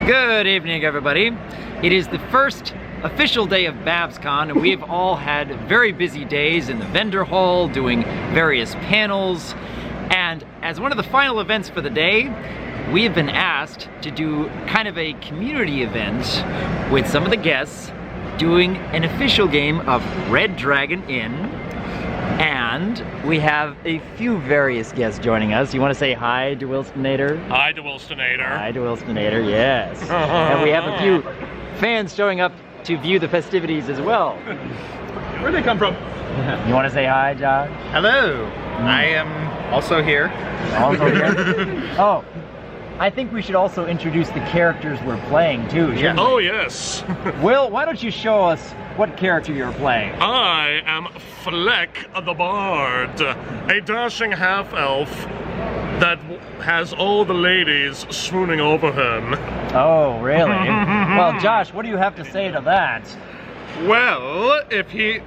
Good evening, everybody. It is the first official day of BABSCon, and we have all had very busy days in the vendor hall doing various panels. And as one of the final events for the day, we have been asked to do kind of a community event with some of the guests doing an official game of Red Dragon Inn. And we have a few various guests joining us. You want to say hi, DaWillstanator? Hi, DaWillstanator. Hi, DaWillstanator, yes. And we have a few fans showing up to view the festivities as well. Where'd they come from? You want to say hi, Josh? Hello. I am also here. Also here? Oh, I think we should also introduce the characters we're playing too, shouldn't we? Oh, yes. Will, why don't you show us what character you're playing? I am Fleck the Bard, a dashing half-elf that has all the ladies swooning over him. Oh, really? Well, Josh, what do you have to say to that? Well, if he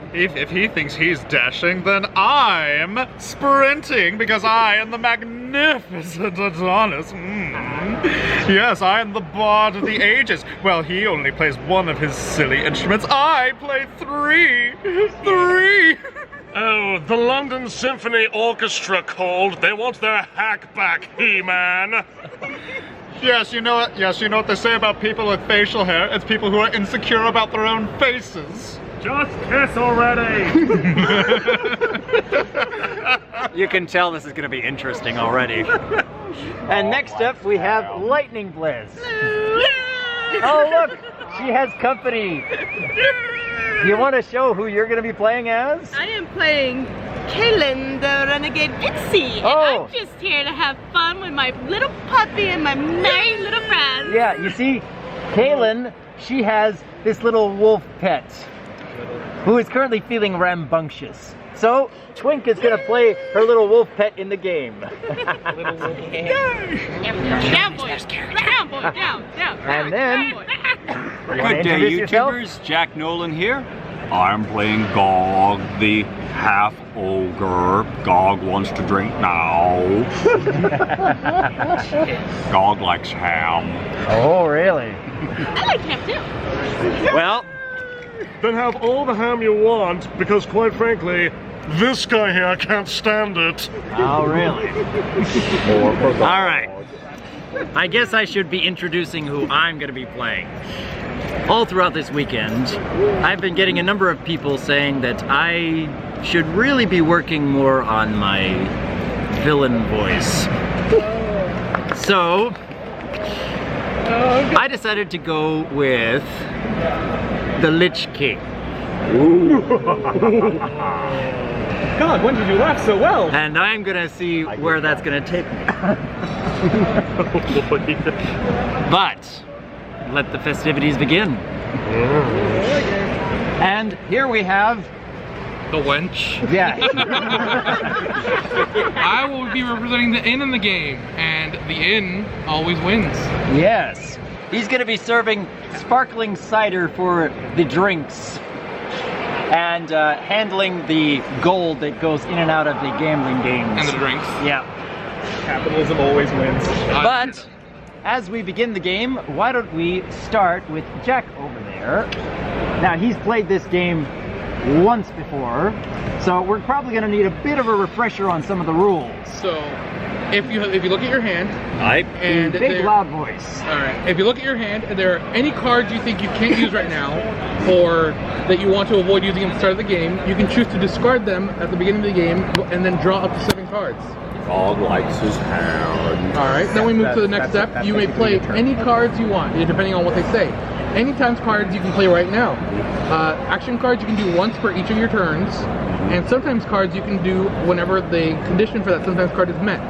thinks he's dashing, then I'm sprinting because I am the magnificent Adonis. Yes, I am the bard of the ages. Well, he only plays one of his silly instruments. I play three. Oh, the London Symphony Orchestra called. They want their hack back, He-Man. Yes, you know what? Yes, you know what they say about people with facial hair? It's people who are insecure about their own faces. Just kiss already. You can tell this is going to be interesting already. And next up, we have Lightning Bliss. Oh, look, she has company. Do you want to show who you're going to be playing as? I am playing Kaylin, the renegade pixie. Oh. And I'm just here to have fun with my little puppy and my merry little friends. Yeah, you see, Kaylin, she has this little wolf pet who is currently feeling rambunctious. So, Twink is going to play her little wolf pet in the game. Down, boys. Down, boy. Down. And then, Good day, YouTubers. Jack Nolan here. I'm playing Gog, the half-ogre. Gog wants to drink now. Gog likes ham. Oh, really? I like him too. Well, Then have all the ham you want, because quite frankly, this guy here can't stand it. oh, really? All right. I guess I should be introducing who I'm going to be playing. All throughout this weekend, I've been getting a number of people saying that I should really be working more on my villain voice. So, I decided to go with the Lich King. God, when did you laugh so well? And I'm gonna see where that's gonna take me. But, let the festivities begin. And here we have... The wench. Yeah. I will be representing the inn in the game, and the inn always wins. Yes. He's gonna be serving sparkling cider for the drinks. And handling the gold that goes in and out of the gambling games. And the drinks. Yeah. Capitalism always wins. But as we begin the game, why don't we start with Jack over there. Now, he's played this game once before, so we're probably going to need a bit of a refresher on some of the rules. So, if you look at your hand, and Big loud voice. all right, if you look at your hand, and there are any cards you think you can't use right now, or that you want to avoid using at the start of the game, you can choose to discard them at the beginning of the game, and then draw up to 7 cards. Gog likes his ham. All right, then we move to the next step. You may play any cards you want, depending on what they say. Anytime cards you can play right now. Action cards you can do once per each of your turns, and sometimes cards you can do whenever the condition for that sometimes card is met.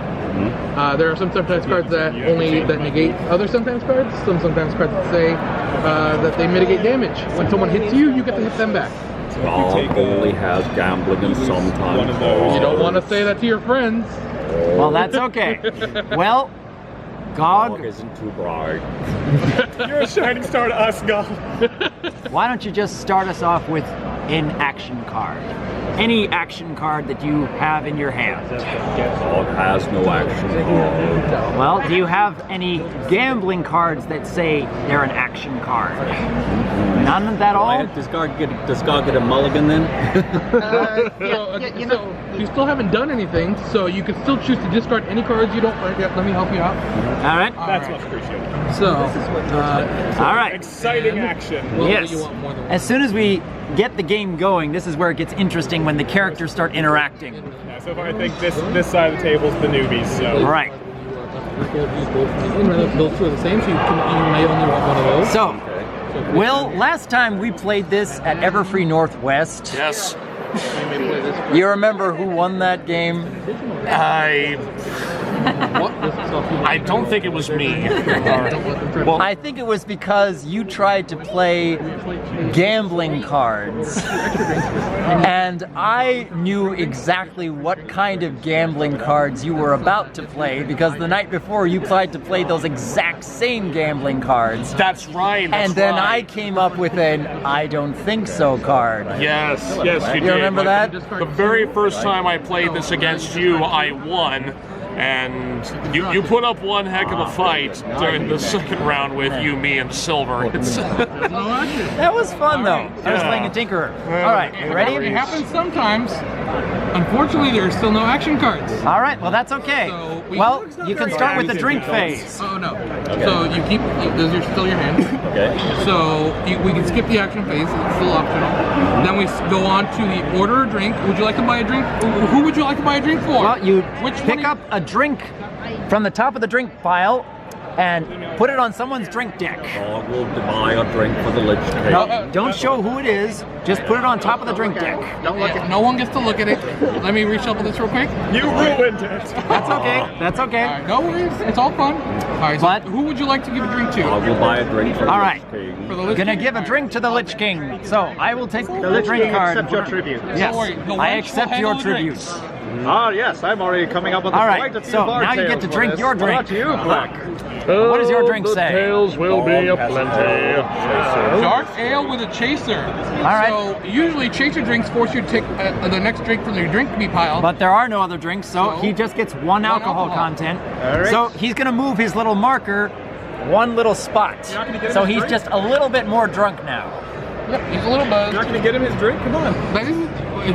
There are some sometimes cards that negate other sometimes cards. Some sometimes cards that say that they mitigate damage. When someone hits you, you get to hit them back. Gog only has gambling and sometimes You don't want to say that to your friends. Well, that's okay. Well, Gog isn't too bright. You're a shining star to us, Gog. why don't you just start us off with an action card? any action card that you have in your hand. Dog has no action card. Well, do you have any gambling cards that say they're an action card? None of that all? Does God get a mulligan then? So you still haven't done anything, so you can still choose to discard any cards you don't like. Yep, let me help you out. All right. That's much appreciated. So, All right. Exciting action. Yes. As soon as we get the game going, this is where it gets interesting when the characters start interacting. Yeah, so far I think this side of the table is the newbies. So. All right. Those two are the same, so you may only want one of those. So, Will, last time we played this at Everfree Northwest. Yes. You remember who won that game? I don't think it was me. Well, I think it was because you tried to play gambling cards. And I knew exactly what kind of gambling cards you were about to play because the night before you tried to play those exact same gambling cards. That's right. And then I came up with an I don't think so card. Yes, you did. You remember that? The very first time I played this against you, I won. And you put up one heck of a fight during the second round with you, me, and Silver. That was fun, though. I was playing a Tinkerer. All right, you ready? It happens sometimes. Unfortunately, there are still no action cards. All right, well, that's okay. So well, you can start with the drink phase. Oh, no. Okay. So you keep, those are still your hand. Okay. So we can skip the action phase, it's still optional. Then we go on to the order a drink. Would you like to buy a drink? Who would you like to buy a drink for? Well, you Which pick up a drink from the top of the drink pile and put it on someone's drink deck. Dog will buy a drink for the Lich King. No, don't show who it is. Just put it on top of the drink deck. Don't look at. No one gets to look at it. Let me reshuffle this real quick. You ruined it. That's okay. That's okay. All right, no worries. It's all fun. All right. So But who would you like to give a drink to? Dog will buy a drink for the All right. Lich King. For the Lich Gonna King? give a drink to the Lich King. So I will take the drink card. Accept your tribute. Yes, Don't worry, the I wench accept will your handle the tribute. drinks. Ah, yes, I'm already coming up with All quite right, a few so bar now you get tales to for drink this. your drink. What about you, Black? What does your drink the say? tales will be aplenty. Dark ale with a chaser. All right. So usually chaser drinks force you to take the next drink from your drink pile. But there are no other drinks, so No. he just gets one alcohol alcohol. content. All right. So he's gonna move his little marker one little spot. So he's just a little bit more drunk now. Yep, he's a little buzzed. You're not going to get him his drink? Come on.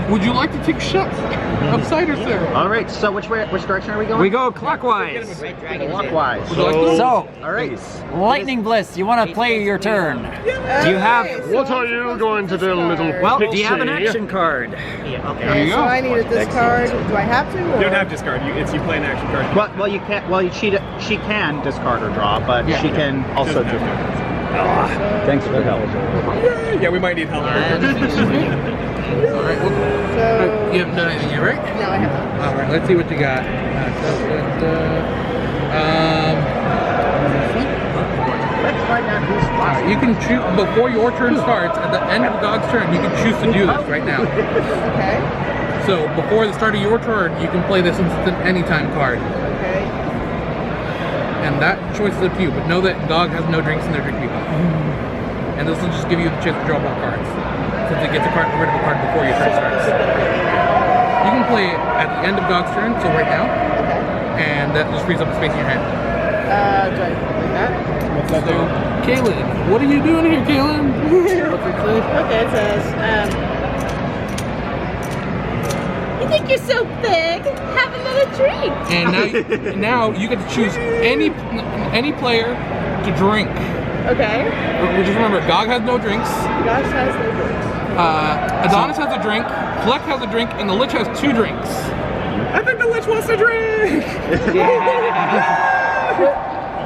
Would you like to take shots of cider, sir? All right, so which direction are we going? We go clockwise. Clockwise. Would you like to? So, All right. Lightning Bliss, you want to play your turn? Do you have? What are you going to do, little Well, pixie? do you have an action card? There you Okay, so go. I need a discard. Do I have to? Or? You don't have discard. You play an action card. Well, you can't. Well, she can discard or draw, but Yeah. she can also Doesn't do. have Thanks for the help. Yeah, we might need help. All right, well, So, you haven't done anything yet, right? no, I have not. All right, let's see what you got. Let's find out who's All right, you can choose before your turn starts. At the end of the dog's turn, you can choose to do this right now. Okay. So before the start of your turn, you can play this instant anytime card, Okay. and that choice is up to you. But know that dog has no drinks in their drink people, and this will just give you the chance to draw more cards, since it gets rid of a card before your turn starts. You can play it at the end of dog's turn, so right now, Okay. and that just frees up the space in your hand. Do I like that? So, Kaylin, what are you doing here, Kaylin? What's it say? Okay, it says, you think you're so big? Have another drink. And now you get to choose any player to drink. Okay. Just remember, Gog has no drinks. Gosh, has no drinks. Adonis has a drink. Fleck has a drink, and the Lich has 2 drinks. I think the Lich wants to drink.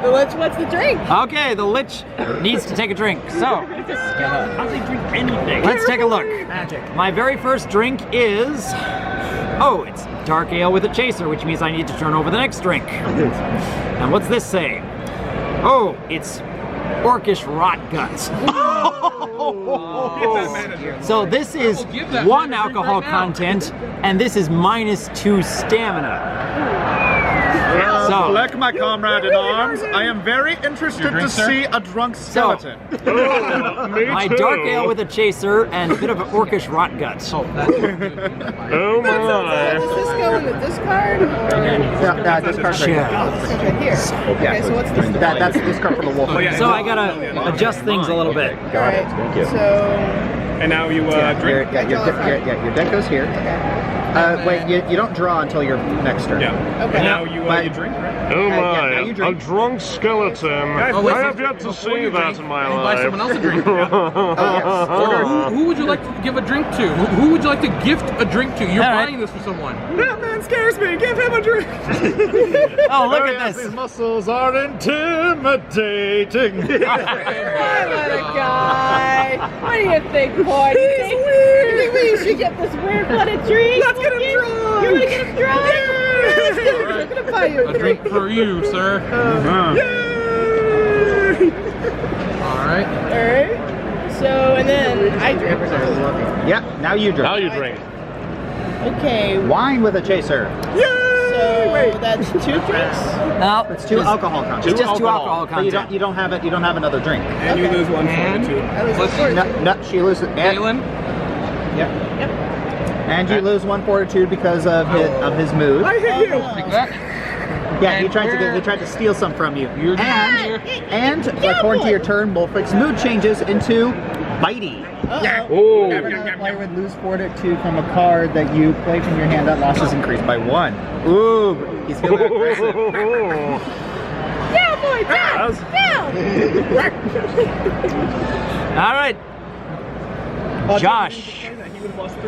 The Lich wants the drink. Okay, the Lich needs to take a drink. So, How do they drink anything? let's take a look. My very first drink is, oh, it's dark ale with a chaser, which means I need to turn over the next drink. And what's this say? Oh, it's orcish rot guts. So this is Give that 1 man a drink alcohol right now. content, and this is -2 stamina. Fleck, my comrade in arms, I am very interested to see a drunk skeleton. Oh, me My too. dark ale with a chaser and a bit of an orcish rot gut. Oh my. Does this go in the discard? Yeah, discard right here. Right here. Okay, so what's this? That's the discard for the wolf. So I gotta adjust things a little bit. Alright, so... And now you drink. Your deck goes here. Wait, you don't draw until your next turn. Yeah. Okay. And now you drink, right? Oh now my, you a drink. drunk skeleton. I have yet to see that in my You life. buy someone else a drink. Who would you like to give a drink to? Who would you like to gift a drink to? You're All right. buying this for someone. That man scares me. Give him a drink. Oh, look at Yes, this. these muscles are intimidating. What a guy! What do you think, boy? You think we should get this weird blooded drink? Let's get him drunk! You wanna get him drunk? Yeah! I'm gonna buy you A drink for you, sir. Alright. Alright. So, and then I drink. Yeah, now you drink. Now you drink. Okay, Wine with a chaser. so that's 2 drinks? No, It's 2 alcohol content. It's just 2 alcohol But you content. don't have it. You don't have another drink. And you lose one fortitude. No, she loses. Galen? Yep. And you lose 1 fortitude because of his mood. Take that. Yeah, he tried to steal some from you. And according to your turn, Wolfrick's mood changes into bitey. Oh. Every player would lose fortitude from a card that you play from your hand. That loss is increased by 1. Ooh, he's feeling aggressive. Yeah, boy, down! All right. Josh, All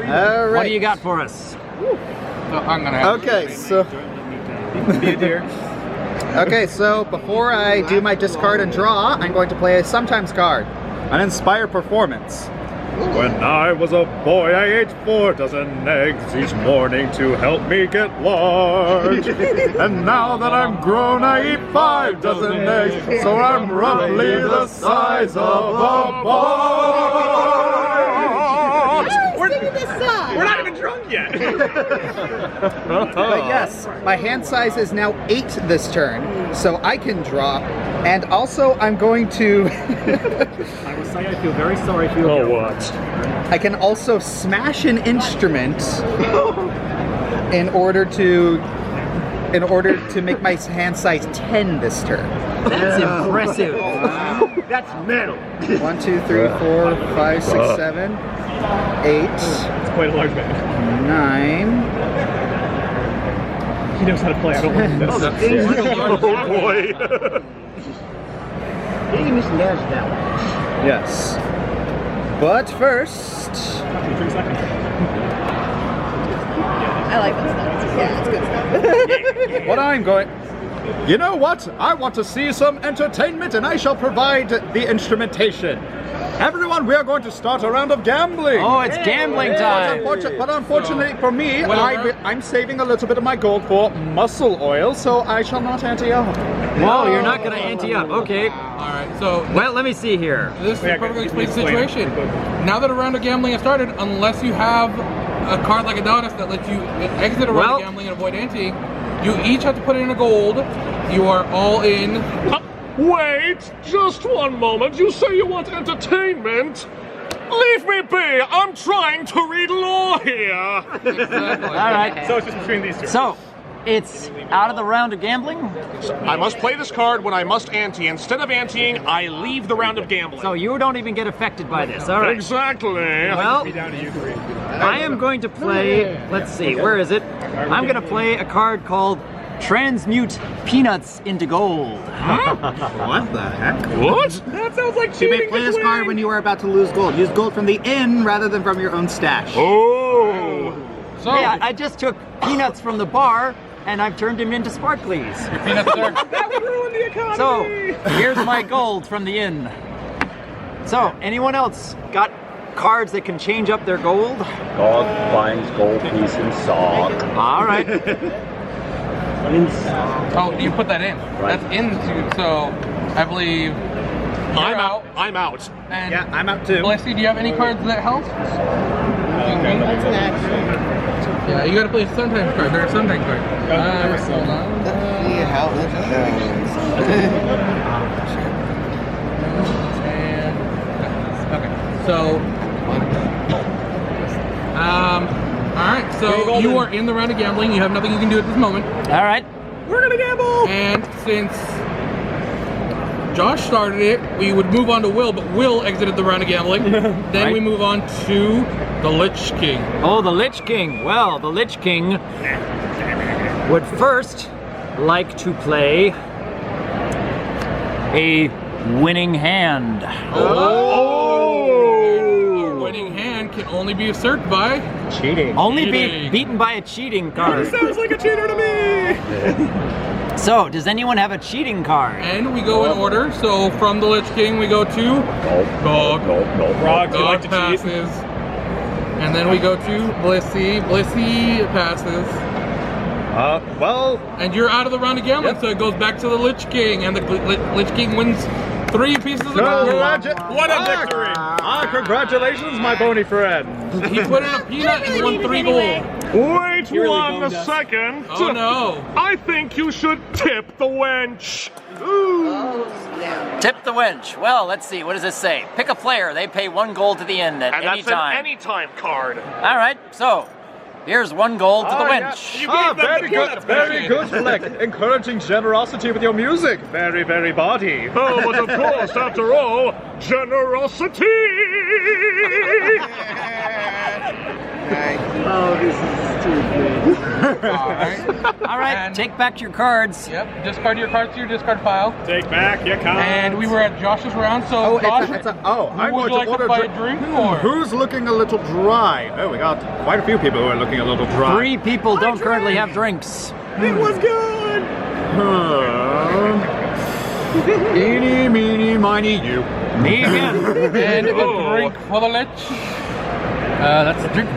right. what do you got for us? So I'm gonna have Okay, so. Okay, so before I do my discard and draw, I'm going to play a sometimes card, an inspire performance. When I was a boy, I ate 4 dozen eggs each morning to help me get large. And now that I'm grown, I eat 5 dozen eggs, so I'm roughly the size of a boy. We're not even drunk yet. But yes, my hand size is now 8 this turn, so I can draw. And also, I'm going to. I will say I feel very sorry for you. Oh, what? I can also smash an instrument in order to make my hand size 10 this turn. That's impressive. That's metal. 1, 2, 3, 4, 5, 6, 7, 8, It's quite a large man. 9. He knows how to play. I don't want this. Oh boy. Yes. But first, I like that stuff. Yeah, it's good stuff. What I'm going. You know what? I want to see some entertainment, and I shall provide the instrumentation. Everyone, we are going to start a round of gambling. Oh, it's gambling time. But unfortunately for me, I'm saving a little bit of my gold for muscle oil, so I shall not ante up. Whoa, you're not gonna ante up. Okay. Alright, so Well, let me see here. this perfectly explains the situation. Now that a round of gambling has started, unless you have a card like Adonis that lets you exit a round of gambling and avoid anteing, you each have to put in a gold. You are all in. Wait, just one moment. You say you want entertainment? Leave me be. I'm trying to read law here. Exactly. All right. So it's just between these two. So, it's out of the round of gambling. I must play this card when I must ante. Instead of anteing, I leave the round of gambling. So you don't even get affected by this. All right. Exactly. Well, Be down to you 3. I am going to play. Let's see. Where is it? I'm going to play a card called Transmute Peanuts into Gold. what the heck? What? That sounds like You may cheating. play this card when you are about to lose gold. Use gold from the inn rather than from your own stash. Oh. So, Yeah, I just took peanuts from the bar and I've turned him into sparklies. peanuts there. That would ruin the economy. So, here's my gold from the inn. So, anyone else got cards that can change up their gold? Dog finds gold piece in sock. All right. Oh, you put that in. Right. That's into. So, I believe. I'm out. I'm out. And Yeah, I'm out too. Blessy, do you have any cards that help? That's an action. Yeah, you gotta play a sometimes card. There's a sometimes card. Hold on. how this Okay. So, alright, so you are in the round of gambling. You have nothing you can do at this moment. All right. We're gonna gamble! And since Josh started it, we would move on to Will, but Will exited the round of gambling. Then we move on to the Lich King. Oh, the Lich King. Well, the Lich King would first like to play a winning hand. A winning hand can only be usurped by cheating. Only be beaten by a cheating card. sounds like a cheater to me! So, does anyone have a cheating card? And we go in order. So from the Lich King, we go to Gog. Frog, do you like to passes. cheat? And then we go to Blissey. Blissey passes. Well... And you're out of the round of gambling, so it goes back to the Lich King. And the Lich King wins 3 pieces of gold. What a victory! Congratulations, my bony friend. He put in a peanut and won 3 gold. Wait one second. Oh no. I think you should tip the wench. Tip the wench. Well, let's see. What does this say? Pick a player. They pay 1 gold to the end at And any that's time. an anytime card. All right. So, here's 1 gold to the wench. Very good, Fleck. Encouraging generosity with your music. Very, very body. Oh, but of course, after all, generosity. Oh, this is stupid. All right. Take back your cards. Yep. Discard your cards to your discard pile. Take back your cards. And we were at Josh's round, so Josh, I'm would going you like to buy a drink or? Who's looking a little dry? Oh, we got quite a few people who are looking a little dry. 3 people don't currently have drinks. It was good! Eeny, meeny, miny, you. Me again. And a drink for the Lich. That's the drink.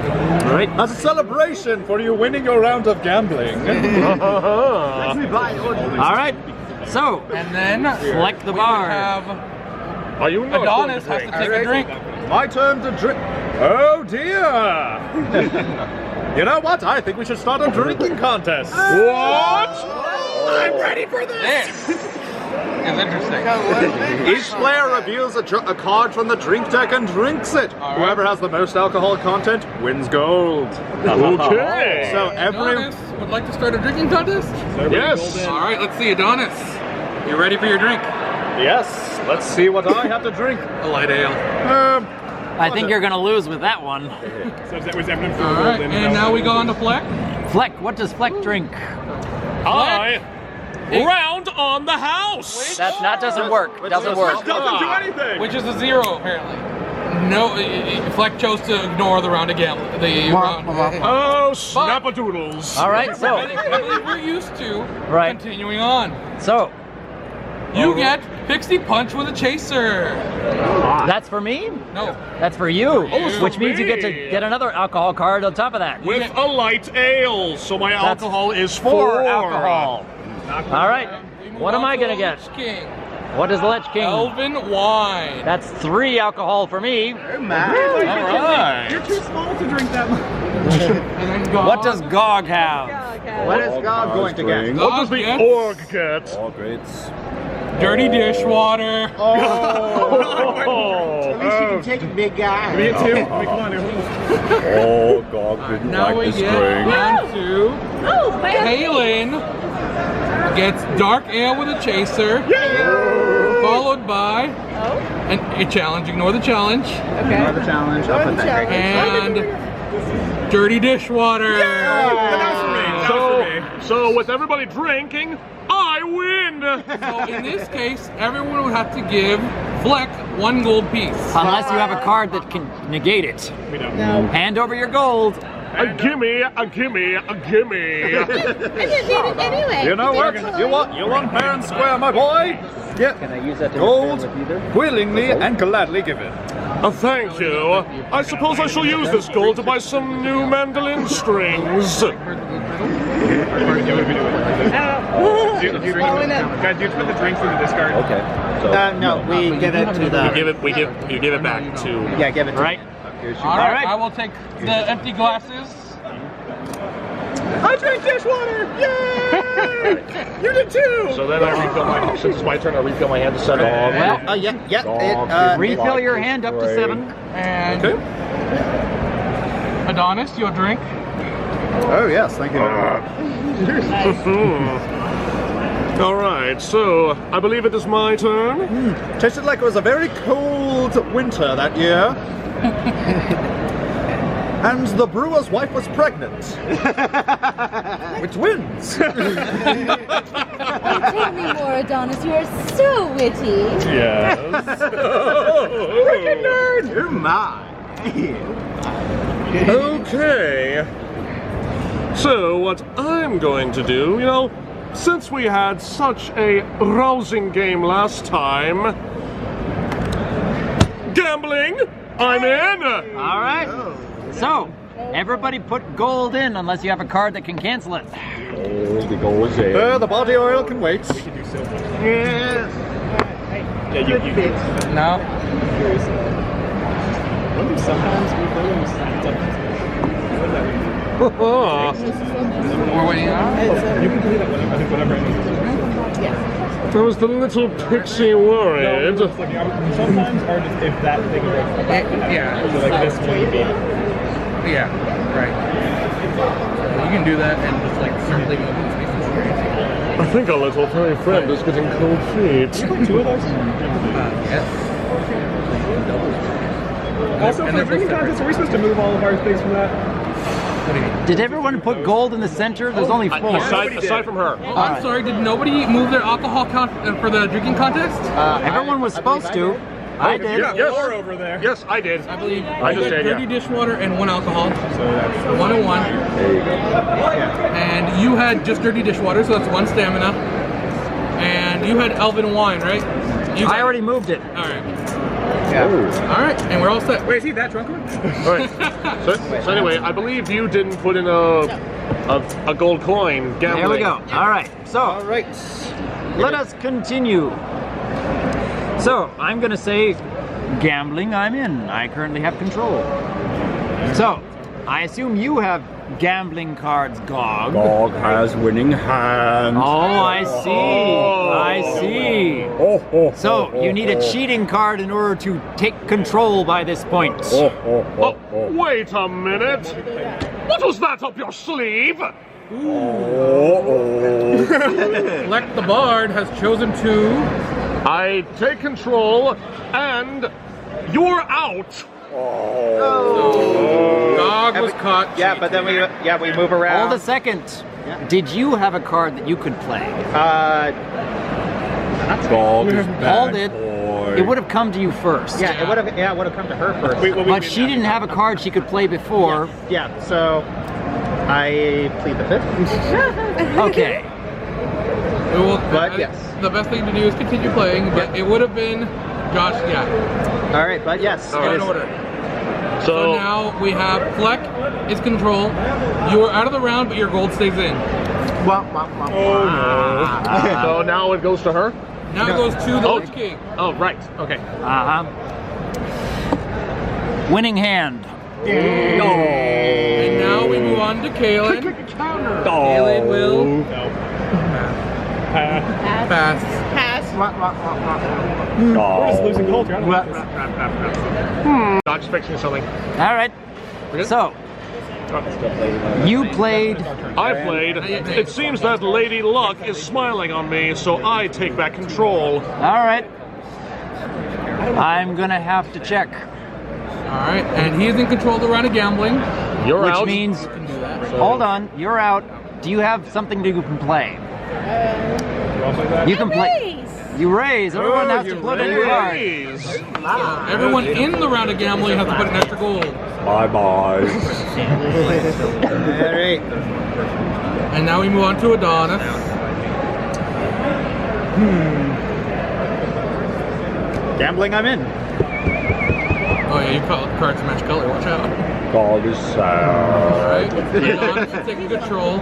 Right. As a celebration for you winning your round of gambling. Let me buy all All right. So, And then select the we bar. have Are you not Adonis going has to to take a drink. My turn to drink. Oh dear! You know what? I think we should start a drinking contest. What? I'm ready for This is interesting. Each player reveals a card from the drink deck and drinks it. All right. Whoever has the most alcohol content wins gold. Okay. So every Adonis would like to start a drinking contest? Yes. All right, let's see. Adonis, you ready for your drink? yes, let's see what I have to drink. A light ale. I think you're going to lose with that one. So that was evident for All right, and now we go on to Fleck. Fleck, what does Fleck drink? Round on the house. That doesn't work. Doesn't work. Doesn't do anything! Which is a 0, apparently. No, Fleck chose to ignore the round of gambling. The round. Oh, snap-a-doodles. All right, I so, believe we're used to Right. continuing on. so, You get Pixie Punch with a chaser. that's for me? No. That's for you, it's which for means you get to me. get another alcohol card on top of that. With a light ale, so my alcohol is 4 alcohol. All right, We move what am on I to gonna the get? Lich King. What is the Lich King? Elven wine. That's 3 alcohol for me. Oh my. All right. You're too small to drink that much. And then Gog. What does Gog have? What is God going to get? What does the gets org get? All great. Dirty dishwater. At least you can take it, big guy. Me too. Come on, Oh, God didn't Now like we this get drink. on to Oh, man. Kaylin. Gets dark ale with a chaser. Followed by a challenge. Ignore the challenge. Another challenge. I'll put that. And dirty dishwater. So with everybody drinking, I win. So in this case, everyone would have to give Fleck 1 gold piece. Unless you have a card that can negate it. No. Hand over your gold. A gimme, a gimme, a gimme. I didn't need it anyway. You know what? You want fair and square, my boy? Yeah. Can I use that to Gold, with either? willingly and gladly given. Thank you. I suppose I shall use this gold to buy some new mandolin strings. Guys, you put the drinks in the discard. Okay. So, No, we give it to the. You give it back to. Yeah, give it to Right. Here's your All right, right. I will take the empty glasses. I drank dishwater! Yay! You did too! So then I refill my, since it's my turn, I refill my hand to 7. Well, refill your hand up to 7. And Adonis, your drink. Oh yes, thank you. All right, so I believe it is my turn. Tasted like it was a very cold winter that year. And the brewer's wife was pregnant. Which wins. Oh, tell me more, Adonis. You are so witty. Yes. Freaking nerd! You're mine. Okay. So what I'm going to do, you know, since we had such a rousing game last time, gambling, I'm in. All right. So, everybody put gold in unless you have a card that can cancel it. The goal is there. The body oil can wait. Yes. Yeah, you No. sometimes we We're waiting on. You can do that whenever. I was the little pixie worried. Sometimes, or just if that thing works. Yeah. So like this one would be. Yeah, right. You can do that and just like start leaving open spaces. I think our little furry friend is getting cold feet. 2 of those? Yes. Also, for the drinking contest, are we supposed to move all of our things from that? What do you mean? Did everyone put gold in the center? There's only 4. Aside from her. Oh, I'm sorry, did nobody move their alcohol count for the drinking contest? Everyone was supposed to. I did. Yes. Over there. Yes, I did. I believe I just did, dirty dishwater and 1 alcohol. So that's 1 and 1. There you go. And you had just dirty dishwater, so that's 1 stamina. And you had elven wine, right? I already moved it. All right. Oh. All right, and we're all set. Wait, is he that drunk? All right. So anyway, I believe you didn't put in a gold coin. Gambling. There we go. All right. So, All right. let us continue. So, I'm going to say gambling, I'm in. I currently have control. So, I assume you have gambling cards, Gog. Dog has winning hand. Oh, I see. I see. So, you need a cheating card in order to take control by this point. Oh, wait a minute. What was that up your sleeve? Fleck the Bard has chosen to. I take control, and you're out. Dog was caught. Yeah, but then we move around. Hold a second. Did you have a card that you could play? Dog is Paul bad did. boy. It would have come to you first. Yeah, it would have come to her first. But she didn't have a card she could play before. Yeah, so I plead the fifth. Okay. But yes. The best thing to do is continue playing, but it would have been Josh, All right, but yes. in it is- order. So now we have Fleck is control. You are out of the round, but your gold stays in. So now it goes to her? Now it goes to the Lich King. Oh, right. Okay. Winning hand. And now we move on to Kaylin. Kaylin will pass. We're just losing culture. Dog's fixing something. All right. So, you played. I played. It seems that Lady Luck is smiling on me, so I take back control. All right. I'm gonna have to check. All right, and he is in control of the round of gambling. You're out. Which means, hold on, you're out. Do you have something you can play? You can play. You raise. Everyone has to put in a card. Raise. Everyone in the round of gambling has to put an extra gold. Bye-bye. All right. And now we move on to Adonis. Gambling, I'm in. Oh yeah, you cards match color. Watch out. Dog is sad. All right, Adonis is taking control.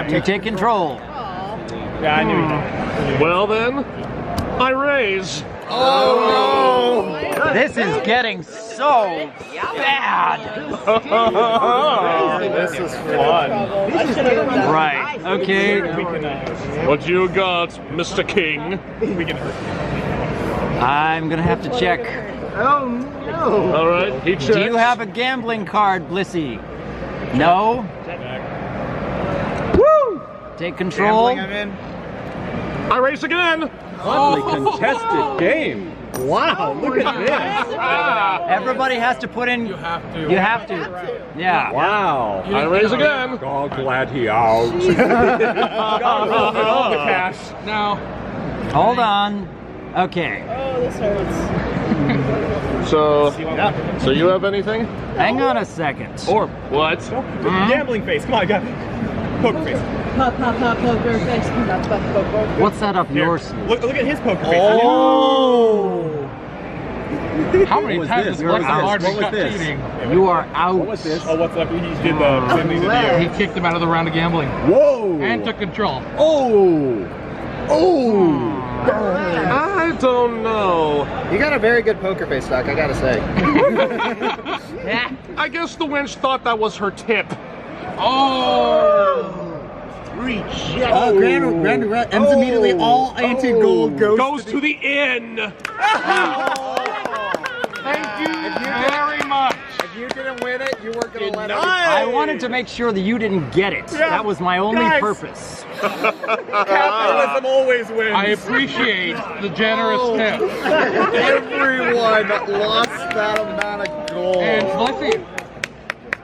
You take control. Yeah, I knew he did. Well then, I raise. Oh no! This is getting so bad. This is fun. Right. Okay. What you got, Mr. King? I'm gonna have to check. Oh no! All right, he checks. Do you have a gambling card, Blissey? No. Woo! Take control. Gambling, I'm in. I race again. Hotly contested game. Wow! Look at this. Everybody has to put in. You have to. You have to. Yeah. Wow. I race again. Oh, glad he out. All the cash. Now. Hold on. Okay. Oh, this hurts. So you have anything? Hang on a second. Or what? Gambling face. Come on, got poker face. Pop, poker face. Not poker. What's that up your sleeve? Look at his poker face. Oh! How many was times this? has What was Black Hard this? been What caught was this? cheating? You are out. What was this? Oh, what's up? He did the same thing to He you. kicked him out of the round of gambling Whoa! and took control. Oh! Oh! I don't know. You got a very good poker face, Doc, I gotta say. I guess the wench thought that was her tip. Oh! Oh, Grand ends immediately. All anti-gold Goes to the inn. Thank you very much. If you didn't win it, you weren't gonna let I wanted to make sure that you didn't get it. That was my only purpose. Capitalism always wins. I appreciate the generous tip. Everyone lost that amount of gold. And Blissey,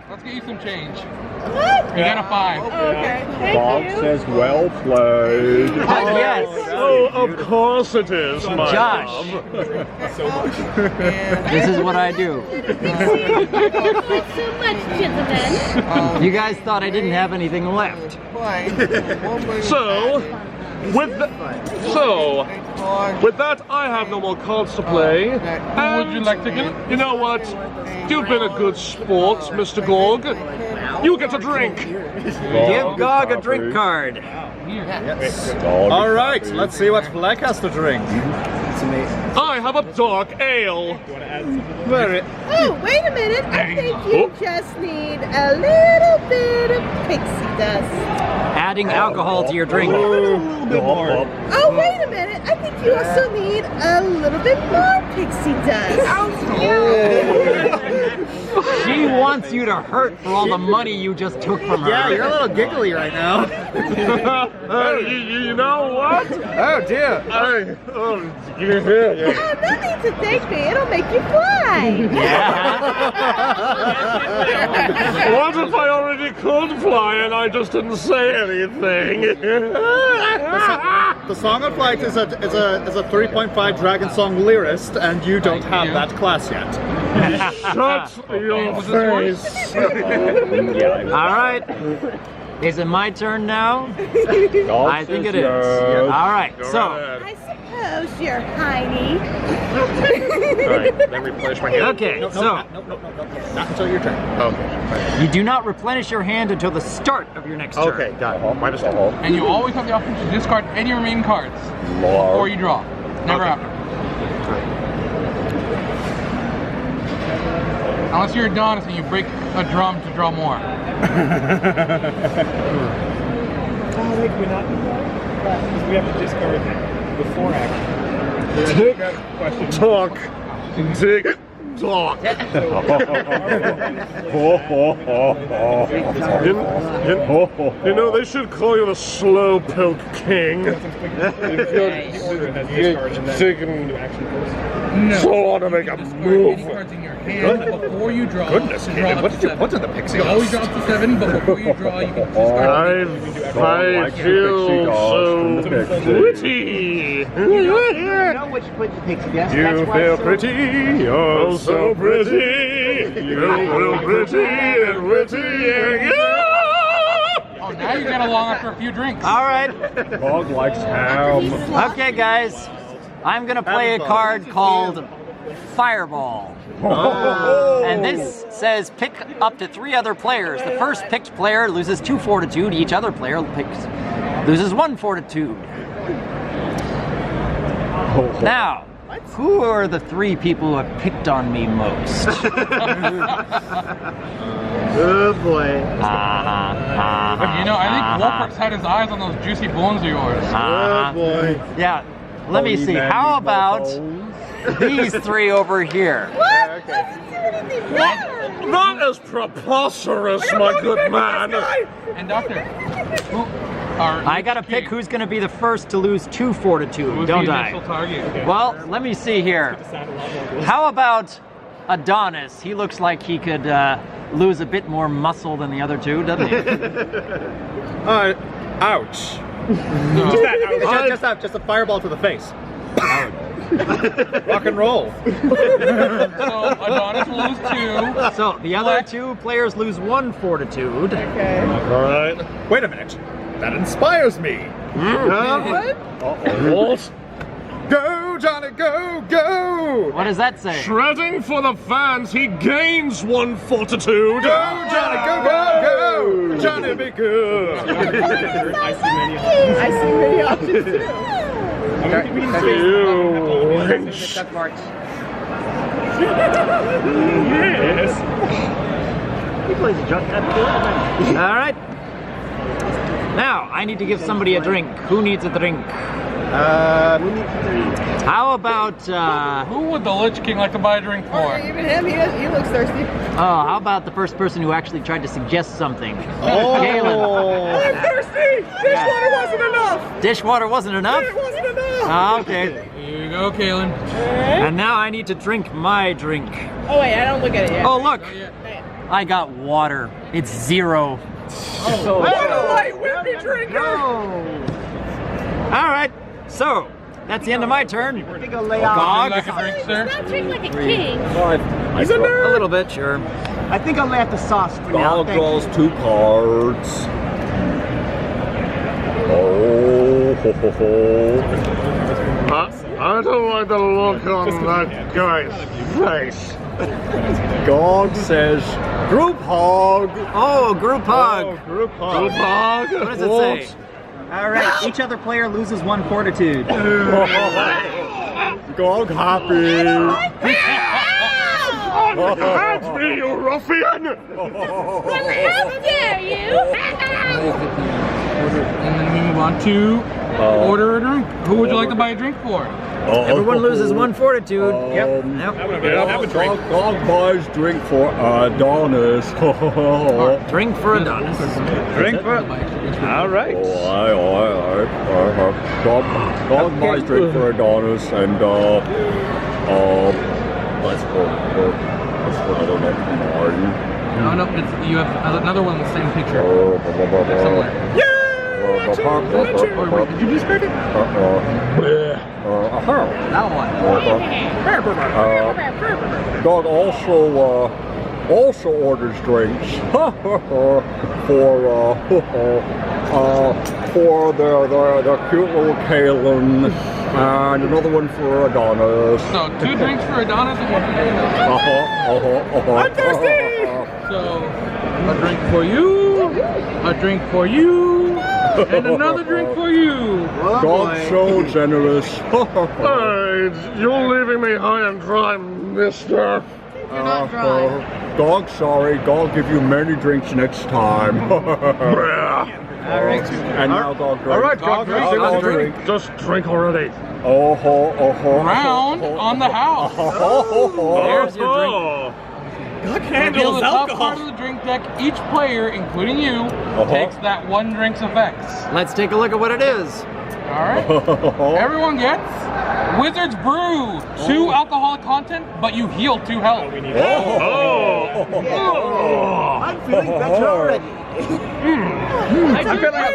let's get you some change. What? You got a 5. Okay. Bob Thank you. says, well played. Yes. Oh, of course it is, my Josh. love. This is what I do. Not so much, gentlemen. You guys thought I didn't have anything left. So, with that, I have no more cards to play. Would you like to get it? You know what? You've been a good sport, Mr. Gorg. You get a drink. Give Gog a drink card. All right, let's see what Black has to drink. I have a dark ale. Very. Oh, wait a minute. I think you just need a little bit of pixie dust. Adding alcohol to your drink. Oh, wait a minute. I think you also need a little bit more pixie dust. She wants you to hurt for all the money you just took from her. Yeah, you're a little giggly right now. You know what? Oh dear. Oh, no need to thank me. It'll make you fly. What if I already could fly and I just didn't say anything? The Song of Flight is a 3.5 Dragon Song lyrist, and you don't have that class yet. Shut your face. All right. Is it my turn now? I think it is. All right. So. I suppose you're Heine. Alright, let me replenish my hand. Okay. So. No, not until your turn. Okay. You do not replenish your hand until the start of your next turn. Okay, got it. My mistake. And you always have the option to discard any remaining cards before you draw. Never after. Unless you're Adonis and you break a drum to draw more. Oh, wait, we're not. We have to discard before action. Tick, talk. Tick, talk. You know, they should call you the Slowpoke King. You're taking so long to make a move. Cards in your hand before you draw. Goodness, to draw up to 7. what's in the pixie You always draw up to 7, but before you draw, you can discard. I feel so pretty. know what you put in the pixie dust. You feel pretty, oh so pretty. You feel pretty and witty. Oh, now you get along after a few drinks. All right. Dog likes ham. Okay, guys. I'm gonna play a card called Fireball. And this says pick up to 3 other players. The first picked player loses 2 fortitude. Each other player loses 1 fortitude. Now, who are the 3 people who have picked on me most? Oh boy. You know, I think Wolpert's had his eyes on those juicy bones of yours. Oh boy. Yeah, let me see. How about these 3 over here? What? That is preposterous, my good man. And Doctor, I gotta pick who's gonna be the first to lose 2 fortitude, don't I? Well, let me see here. How about Adonis? He looks like he could lose a bit more muscle than the other 2, doesn't he? Ouch. Just a fireball to the face. Rock and roll. So Adonis will lose 2. So the other 2 players lose 1 fortitude. Okay. All right. Wait a minute. That inspires me. What? Go, Johnny, go, go! What does that say? Shredding for the fans, he gains 1 fortitude. Go, Johnny, go, go, go! Johnny, be good! I see many options too. Yes. He plays a junk that good. All right. Now, I need to give somebody a drink. Who needs a drink? How about, Who would the Lich King like to buy a drink for? Even him, he looks thirsty. how about the first person who actually tried to suggest something? Oh. Galen. I'm thirsty! Dishwater wasn't enough! Dishwater wasn't enough? It wasn't enough! Okay. Here you go, Kalen. And now I need to drink my drink. Oh wait, I don't look at it yet. Oh, look. I got water. It's 0. What a light whippy drinker! All right. So, that's the end of my turn. I think I'll lay off. Gog. Like a drink, sir? Not drink like a king. He's a nerd. A little bit, sure. I think I'll lay off the sauce for now. Dog Thank you. draws 2 cards. Oh, ho, ho, ho. I don't like the look on that guy's face. God says, group hog. Oh, group hug. Group Good dog. What does it say? All right, each other player loses 1 fortitude. Gog happy. Hands me, you ruffian! How dare you? And then we move on to order a drink. Who would you like to buy a drink for? Everyone loses 1 fortitude. Yep. Gog buys drink for Adonis. Drink for Adonis. Drink for... All right. Gog buys drink for Adonis, and let's go. No, you have another one with the same picture. Somewhere. Or wait, did you discard it? That one. Dog also orders drinks for the cute little Kalen, and another one for Adonis. So 2 drinks for Adonis and 1 for Adonis. I'm thirsty! So a drink for you, a drink for you, and another drink for you. Dog so generous. Hey, you're leaving me high and dry, mister. You're not dry. Dog sorry, Dog give you many drinks next time. Alright. And now Dog drink. Alright, Gog, drink. Just drink already. Round on the house. There's your drink. Reveal the top part of the drink deck. Each player, including you, takes that 1 drink's effects. Let's take a look at what it is. Alright. Everyone gets Wizard's Brew. 2 alcoholic content, but you heal 2 health. I'm feeling better already. I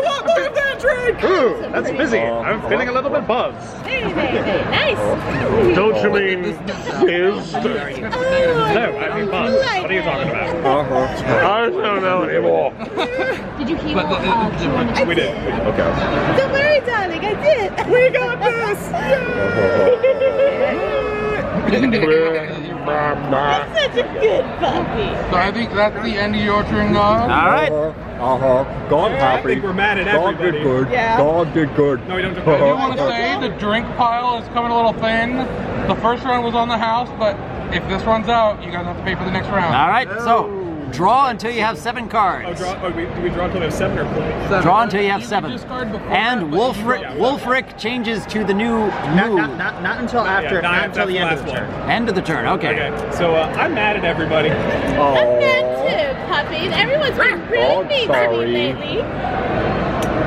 want more of that drink! Ooh, that's busy. I'm feeling a little bit buzzed. Nice. Don't you mean fizzed? No, I mean buzzed. What are you talking about? I don't know anymore. Did you heal We did. Okay. Don't worry, darling, I did. We got this! Such a good puppy. So I think that's the end of your turn, dog. All right. God I happy. think we're mad at God everybody. did good. Yeah. God did good. No, we don't. I do want to say the drink pile is coming a little thin. The first round was on the house, but if this runs out, you guys have to pay for the next round. All right. So draw until you have 7 Oh, cards. do we draw until we have 7 or play? Draw until you have can 7. discard before And that, but you Wolfric changes to the new move. Not until after, not until the end of the turn. End of the turn. Okay. Okay, so I'm mad at everybody. I'm mad too, puppies. Everyone's been really mean to me sorry. lately.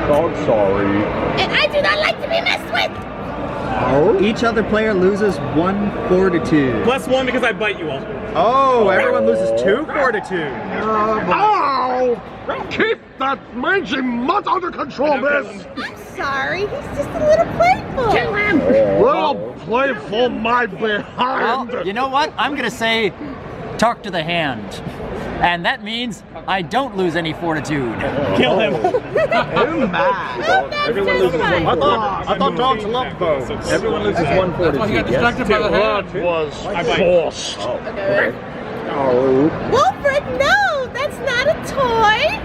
God sorry. And I do not like to be messed with. Each other player loses 1 fortitude. +1 because I bite you all. Oh, everyone loses 2 fortitude. Ow! Keep that mangy mutt under control, miss! I'm sorry. He's just a little playful. Kill him. Well, playful my behind! Well, you know what? I'm gonna say, talk to the hand. And that means I don't lose any fortitude. Kill him. Everyone loses 1 I thought dogs loved bows. Everyone loses 1 That's why he got fortitude. distracted by the hand. That was forced. Wolfric, no, that's not a toy.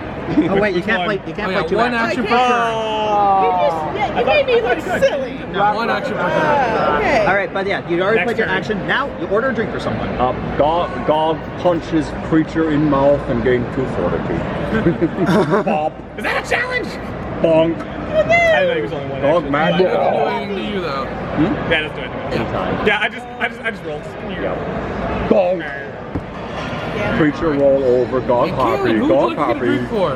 Oh wait, you can't play. You can't play 2 one actions. action per turn. You made me look silly. One action per turn. Okay. All right, but yeah, you already Next played your turn. action. Now you order a drink for someone. God punches creature in mouth and gain 2 fortitude. Bop. Is that a challenge? Bonk. I didn't know he was only 1 Dog action. mad. Do anything to you though. Yeah, let's do it. Anytime. Yeah, I just rolled. Here you go. Bonk. Creature roll over. God Keely, happy. who would God you like to get a happy. drink for?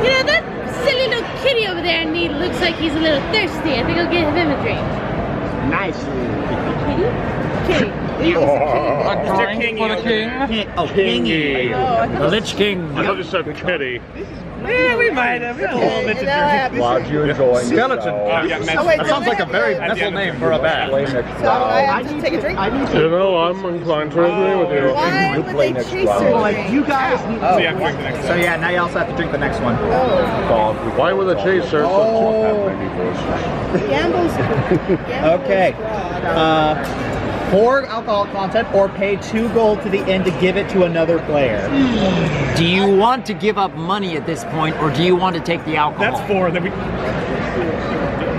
You know, that silly little kitty over there looks like he's a little thirsty. I think I'll give him a drink. Kitty? A drink for the king. Oh, Kingy. The Lich King. I thought you said kitty. Yeah, we might have. We have a little bit to drink. Glad you enjoying Skeleton. That sounds like a very vessel name for a bat. Play next So I round. have to take a drink? You know, I'm inclined to agree with you. Why would play they next chase round. her Like, drink? you guys need So you have to drink the next So yeah, now you also have to drink the next one. God. Why were the chaser? Gambles. Okay. Pour alcohol content or pay 2 gold to the end to give it to another player. Do you want to give up money at this point, or do you want to take the alcohol? That's 4. Then we.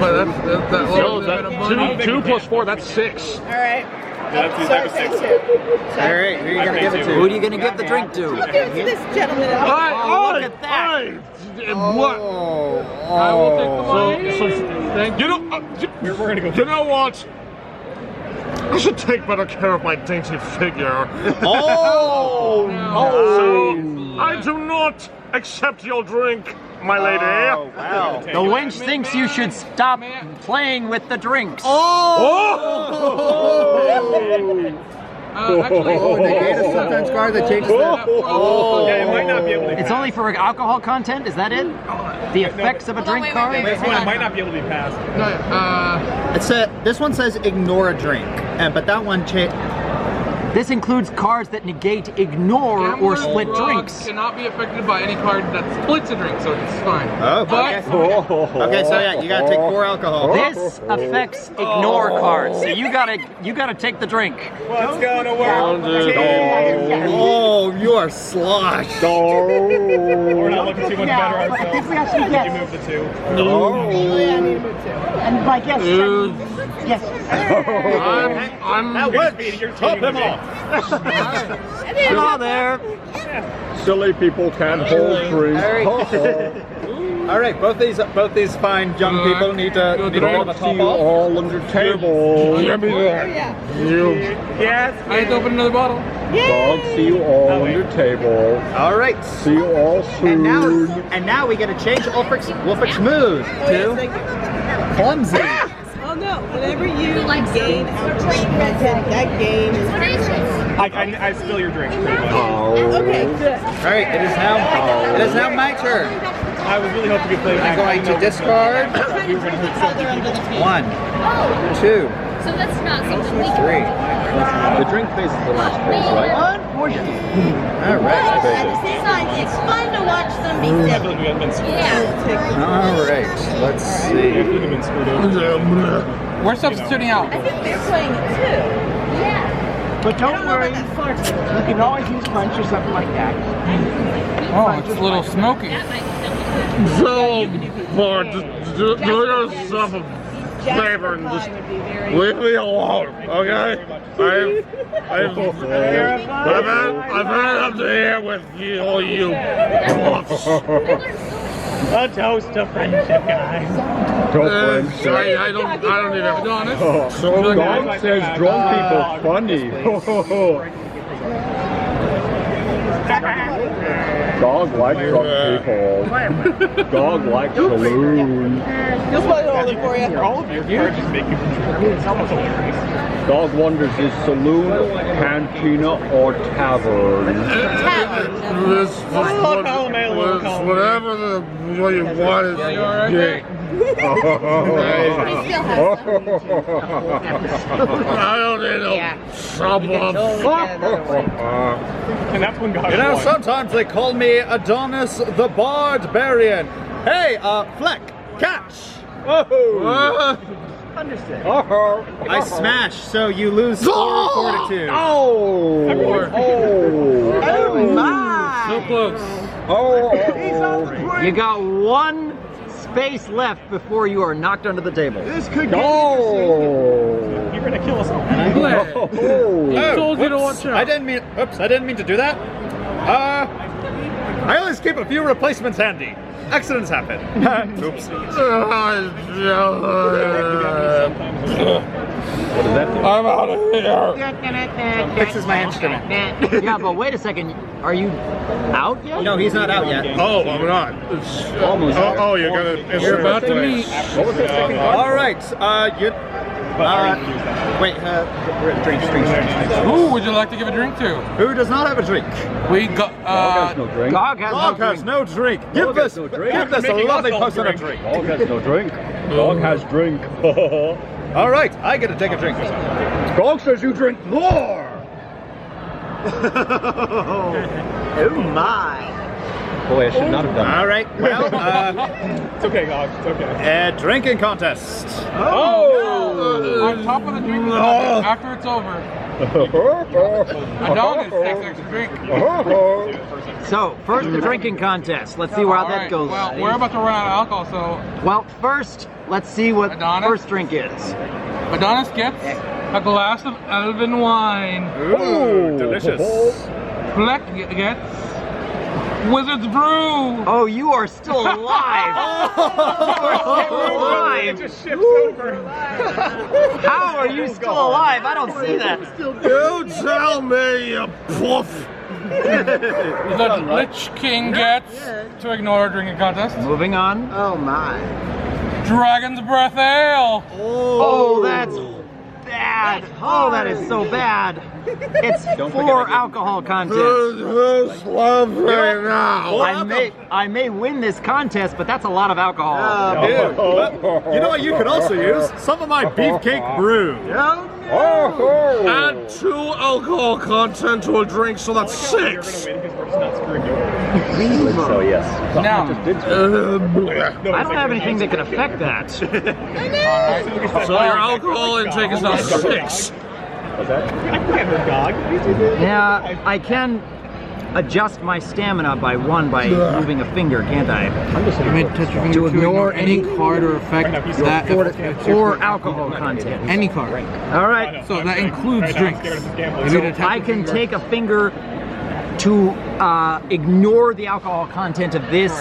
But that No, little bit of money. 2 plus 4, that's 6. All right. That's So that was take 6. 2. All right, who are you gonna give it Who to? are you going to give the drink to? I'll give it to this gentleman. Oh, look at that. What? I will take the money. Thank You know, We're gonna go. you know what? I should take better care of my dainty figure. Oh! So, I do not accept your drink, my lady. Oh, wow. The wench thinks you should stop playing with the drinks. Actually, Negate a sometimes card that changes that. Yeah, it might not be able to. It's only for alcohol content, is that it? The effects of a drink card? This one might not be able to be passed. This one says ignore a drink, but that one This includes cards that negate, ignore, or Gamblers' split Rod drinks. cannot be affected by any card that splits a drink, so it's fine. Oh, But okay, so yeah, you gotta take 4 alcohol. This affects ignore cards, so you gotta take the drink. What's gonna work? Oh, you are sloshed. We're not looking too much better I ourselves. think we actually You get. move the 2. And my guess is. Yes. I'm Top him off. Hello there. Silly people can't hold drinks. All right, both these fine young people need to put the God see top you off. all under table. Give me that. Yes. I had to open another bottle. God see you all under table. All right, See you all soon. and now we get to change Wolfric's mood to clumsy. Oh no, whenever you gain outright content, that game is I spill your drink. Pretty much. okay, good. All right, it is now my turn. I was really hoping you could play. I'm going to discard You were gonna hurt so many people. 1, 2, So that's not something we can do. The drink phase is the last phase, right? Unfortunately. All right. Besides, it's fun to watch them be silly. Yeah. All right. Let's see. We're substituting out. I think they're playing it too. Yeah. But I don't don't know worry, about that fart. you can always use punch or something like that. Oh, it's a little smoky. That might So, Bart, do yourself a favor and just leave me alone, okay? I've had up to here with you, all you bluffs. A toast to friendship, guys. I don't need it. Honest. So Dog says drunk people funny. Dog likes drunk people. Dog likes saloon. Just play all it for you. All of your cards just make you Dog wonders is saloon, cantina, or tavern? This whatever what you want is gay. I don't need no trouble. And that's when God You know, won. sometimes they call me Adonis the Barbarian. Hey, Fleck, catch! Understood. I smash, so you lose 4 fortitude. Oh my! So close. You got 1 space left before you are knocked under the table. This could get You're gonna kill us all. I told you to Whoops, watch out. I didn't mean to do that. I always keep a few replacements handy. Accidents happen. Oops. I'm out of here. Fixes my instrument. Yeah, but wait a second. Are you out yet? No, he's not out yet. Oh, I'm not. It's Almost. you're gonna. You're about to meet. All right. Wait. Drinks. Who would you like to give a drink to? Who does not have a drink? We got. No drink. Gog has Dog no has drink. no drink. Give this a lovely person a drink. Dog has no drink. Dog has drink. All right, I get to take a drink. Dog says you drink more. Oh my. Boy, I should not have done that. All right. Well, It's okay, God. It's okay. a drinking contest. On top of the drinking contest, after it's over, Adonis takes an extra drink. So, first the drinking contest. Let's see how All that right, goes. Well, we're about to run out of alcohol, so Well, first, let's see what Adonis? first drink is. Adonis gets a glass of elven wine. Ooh, delicious. Fleck gets Wizard's Brew. Oh, you are still alive. You are still alive. Just shifts over. How are you still alive? I don't see that. You tell me, you poof. The Lich King gets, to ignore a drinking contest, Moving on. Oh my. Dragon's Breath Ale. Oh, that's bad. Oh, that is so bad. It's 4 alcohol content. Who's love right now? I may win this contest, but that's a lot of alcohol. You know what you could also use? Some of my beefcake brew. Add 2 alcohol content to a drink, so that's 6. So yes. Now, I don't have anything that can affect that. So your alcohol intake is now 6. Yeah, I can adjust my stamina by 1 by moving a finger, can't I? you may touch your finger to ignore any card or effect that Or alcohol content. any card. All right. So that includes drinks. If you touch I your can finger- take a finger to ignore the alcohol content of this,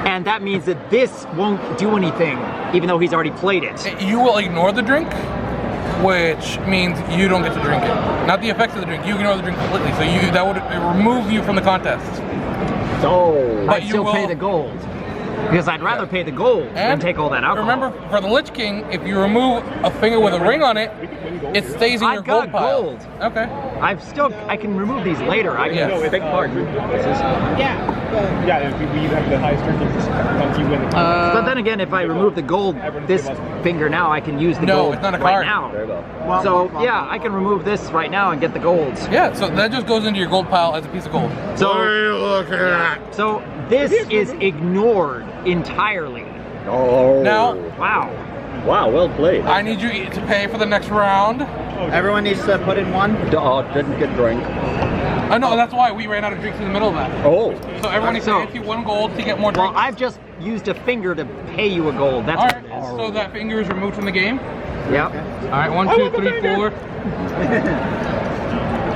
and that means that this won't do anything, even though he's already played it. You will ignore the drink, which means you don't get to drink it. Not the effects of the drink. You ignore the drink completely, so that would remove you from the contest. So But I'd you still will pay the gold. Because I'd rather pay the gold than And take all that alcohol. Remember, for the Lich King, if you remove a finger with a ring on it, it stays in your I've got gold pile. gold. Okay. I can remove these later. I can Yes. beg pardon. Yeah, if you have the highest drink, once you win the But then again, if I remove the gold, this finger now, I can use the gold it's not a right card. now. So yeah, I can remove this right now and get the golds. Yeah, so that just goes into your gold pile as a piece of gold. So, What are you looking at? so this is ignored entirely. Oh. Now, Wow. Wow, well played. I need you to pay for the next round. Everyone needs to put in one. Didn't get drink. I know, that's why we ran out of drinks in the middle of that. Oh. So everyone needs to So- pay you 1 gold to get more Well, drinks. I've just used a finger to pay you a gold. That's what Alright, it is. so that finger is removed from the game. Yep. Alright, 1, 2, 3, 4.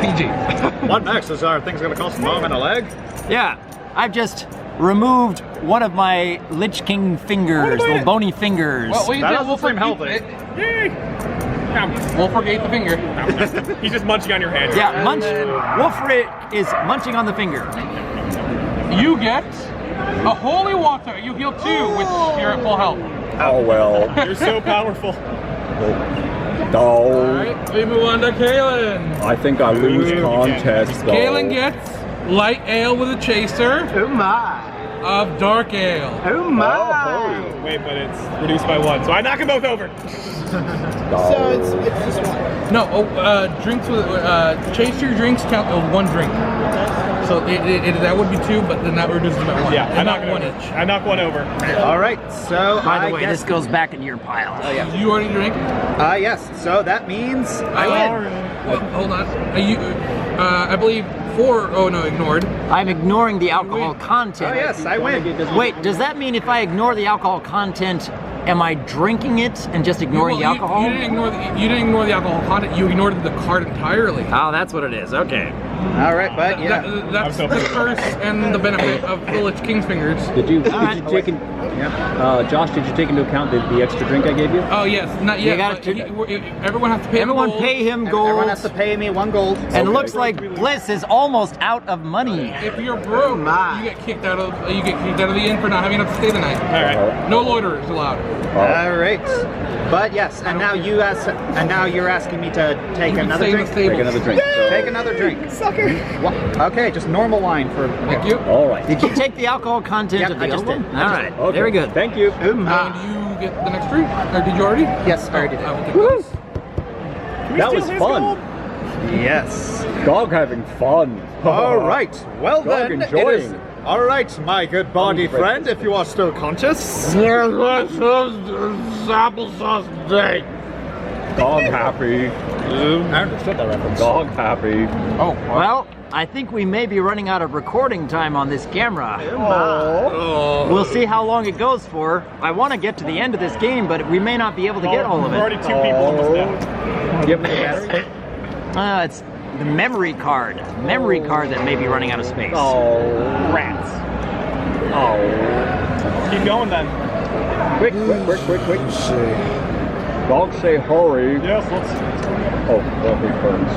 PG. What next? Is our thing's gonna cost an arm and a leg? Yeah. I've just removed one of my Lich King fingers, little bony fingers. Well, we That did doesn't seem healthy. Wolfric ate the finger. He's just munching on your hand. Yeah, Wolfric is munching on the finger. You get a holy water. You heal 2 with you're at full health. Oh well. You're so powerful. No. Alright, we move on to Kalen. I think I lose contest though. Kalen gets light ale with a chaser Oh my. of dark ale. Oh my. Wait, but it's reduced by 1, so I knock them both over. So it's just one. No, drinks with chaser drinks count as 1 drink. So that would be 2, but then that reduces by 1. Yeah, I not knock 1 it over. each. I knock 1 over. All right. So By the I way, guess, this goes back into your pile. Oh yeah. You already drink? Yes. So that means I win. Well, hold on. I believe 4. Oh no, ignored. I'm ignoring the alcohol content. Oh yes, I win. Wait, does that mean if I ignore the alcohol content, am I drinking it and just ignoring the alcohol? You didn't ignore the alcohol content. You ignored the card entirely. Oh, that's what it is. Okay. All right, but yeah. That's the curse and the benefit of the Lich King's fingers. Did you take in, Josh, did you take into account the extra drink I gave you? Oh yes, not yet. You gotta but everyone has to pay. Everyone him gold. pay him gold. Everyone has to pay me 1 gold. And it looks like Bliss is almost out of money. If you're broke, you get kicked out of the inn for not having enough to stay the night. All right. No loiterers allowed. All right. But yes, and now you're asking me to take You can another stay in drink. the stable. Take another drink. So. Take another drink. Sucker. Okay, just normal wine for. Thank you. All right. Did you take the alcohol content Yep, of the I just other one? did. All right. Okay. Very good. Thank you. And you get the next drink. Or did you already? Yes, I already did. I will take this. That was fun. Yes. Dog having fun. All right. Well Dog then, enjoying. it is. All right, my good body friend, if you are still conscious. Applesauce day. Dog happy. I understood that reference. Dog happy. Oh, Well, I think we may be running out of recording time on this camera. Oh. We'll see how long it goes for. I want to get to the end of this game, but we may not be able to get all of We're already it. 2 people almost down. Do you have any battery? It's the memory card. Memory card that may be running out of space. Oh. Rats. Oh. Keep going then. Quick. Dogs say hurry. Yes, let's. Oh, well, he burns.